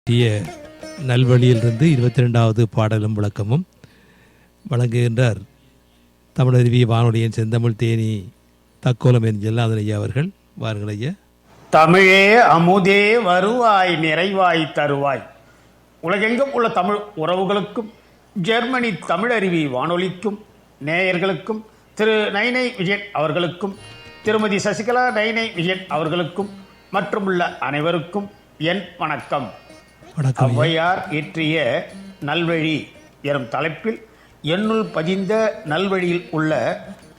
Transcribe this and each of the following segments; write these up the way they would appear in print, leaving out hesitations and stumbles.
நல்வழியிலிருந்து 22வது பாடலும் விளக்கமும் வழங்குகின்றார் தமிழருவி வானொலியின் செந்தமிழ் தேனி தக்கோலம் என் ஜெல்லாதன் ஐயா அவர்கள். வாருங்கள் ஐயா. தமிழே அமுதே வருவாய் நிறைவாய் தருவாய். உலகெங்கும் உள்ள தமிழ் உறவுகளுக்கும் ஜெர்மனி தமிழருவி வானொலிக்கும் நேயர்களுக்கும் திரு நைனை விஜயன் அவர்களுக்கும் திருமதி சசிகலா நைனை விஜயன் அவர்களுக்கும் மற்றும் உள்ள அனைவருக்கும் என் வணக்கம். ஔவையார் இயற்றிய நல்வழி எனும் தலைப்பில் என்னுள் பதிந்த நல்வழியில் உள்ள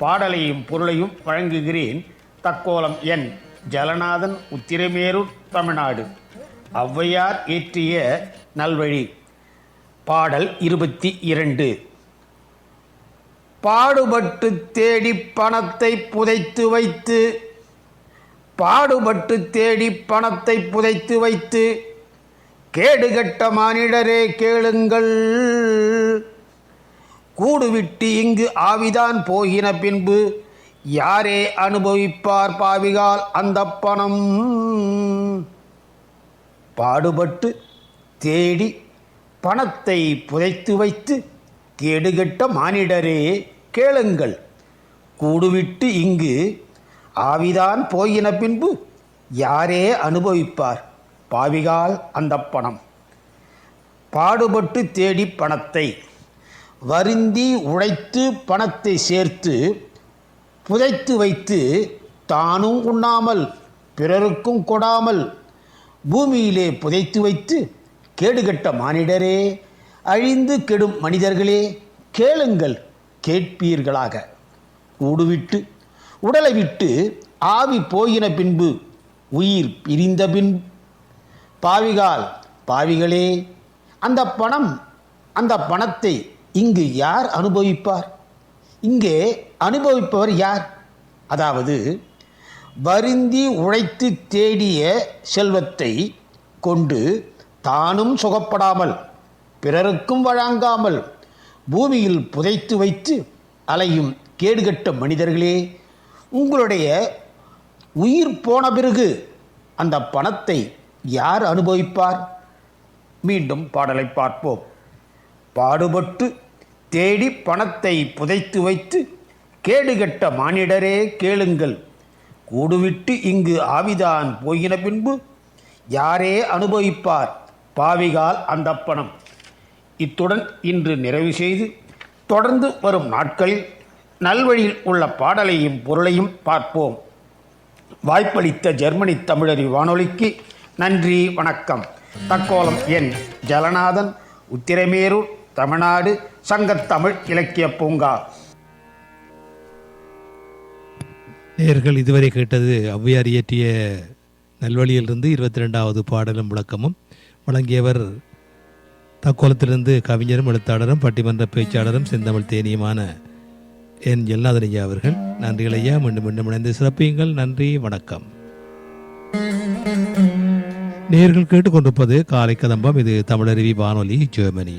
பாடலையும் பொருளையும் வழங்குகிறேன். தக்கோலம் என் ஜலநாதன், உத்திரமேரூர், தமிழ்நாடு. ஔவையார் இயற்றிய நல்வழி. பாடல் 22. பாடுபட்டு தேடி பணத்தை புதைத்து வைத்து, பாடுபட்டு தேடி பணத்தை புதைத்து வைத்து, கேடுகட்ட மானிடரே கேளுங்கள், கூடுவிட்டு இங்கு ஆவிதான் போகின பின்பு யாரே அனுபவிப்பார் பாவிகால் அந்த பணம். பாடுபட்டு தேடி பணத்தை புதைத்து வைத்து, கேடுகட்ட மானிடரே கேளுங்கள், கூடுவிட்டு இங்கு ஆவிதான் போயின பின்பு யாரே அனுபவிப்பார் பாவிகால் அந்த பணம். பாடுபட்டு தேடி பணத்தை வருந்தி உழைத்து பணத்தை சேர்த்து புதைத்து வைத்து, தானும் உண்ணாமல் பிறருக்கும் கொடாமல் பூமியிலே புதைத்து வைத்து, கேடுகட்ட மானிடரே, அழிந்து கெடும் மனிதர்களே கேளுங்கள், கேட்பீர்களாக. கூடுவிட்டு உடலை விட்டு ஆவி போயின பின்பு உயிர் பிரிந்த பின் பாவிகால் பாவிகளே அந்த பணம், அந்த பணத்தை இங்கு யார் அனுபவிப்பார்? இங்கே அனுபவிப்பவர் யார்? அதாவது வருந்தி உழைத்து தேடிய செல்வத்தை கொண்டு தானும் சுகப்படாமல் பிறருக்கும் வழங்காமல் பூமியில் புதைத்து வைத்து அலையும் கேடுகட்ட மனிதர்களே, உங்களுடைய உயிர் போன பிறகு அந்த பணத்தை யார் அனுபவிப்பார்? மீண்டும் பாடலை பார்ப்போம். பாடுபட்டு தேடி பணத்தை புதைத்து வைத்து, கேடுகட்ட மானிடரே கேளுங்கள், கூடுவிட்டு இங்கு ஆவிதான் போயின பின்பு யாரே அனுபவிப்பார் பாவிகால் அந்த பணம். இத்துடன் இன்று நிறைவு செய்து தொடர்ந்து வரும் நாட்களில் நல்வழியில் உள்ள பாடலையும் பொருளையும் பார்ப்போம். வாய்ப்பளித்த ஜெர்மனி தமிழறி வானொலிக்கு நன்றி, வணக்கம். தக்கோலம் என் ஜலநாதன், உத்திரமேரூர், தமிழ்நாடு. சங்கத்தமிழ் இலக்கிய பூங்கா. நேயர்கள் இதுவரை கேட்டது ஔவையார் இயற்றிய நல்வழியிலிருந்து 22வது பாடலும் விளக்கமும். வழங்கியவர் தக்கோலத்திலிருந்து கவிஞரும் எழுத்தாளரும் பட்டிமன்ற பேச்சாளரும் செந்தமிழ் தேனியுமான என் ஜெல்லாதன் ஐயா அவர்கள். நன்றிகள் ஐயா. மீண்டும் மீண்டும் இணைந்து சிறப்பியுங்கள். நன்றி, வணக்கம். நேயர்கள் கேட்டுக்கொண்டிருப்பது காலை கதம்பம். இது தமிழருவி வானொலி, ஜெர்மனி.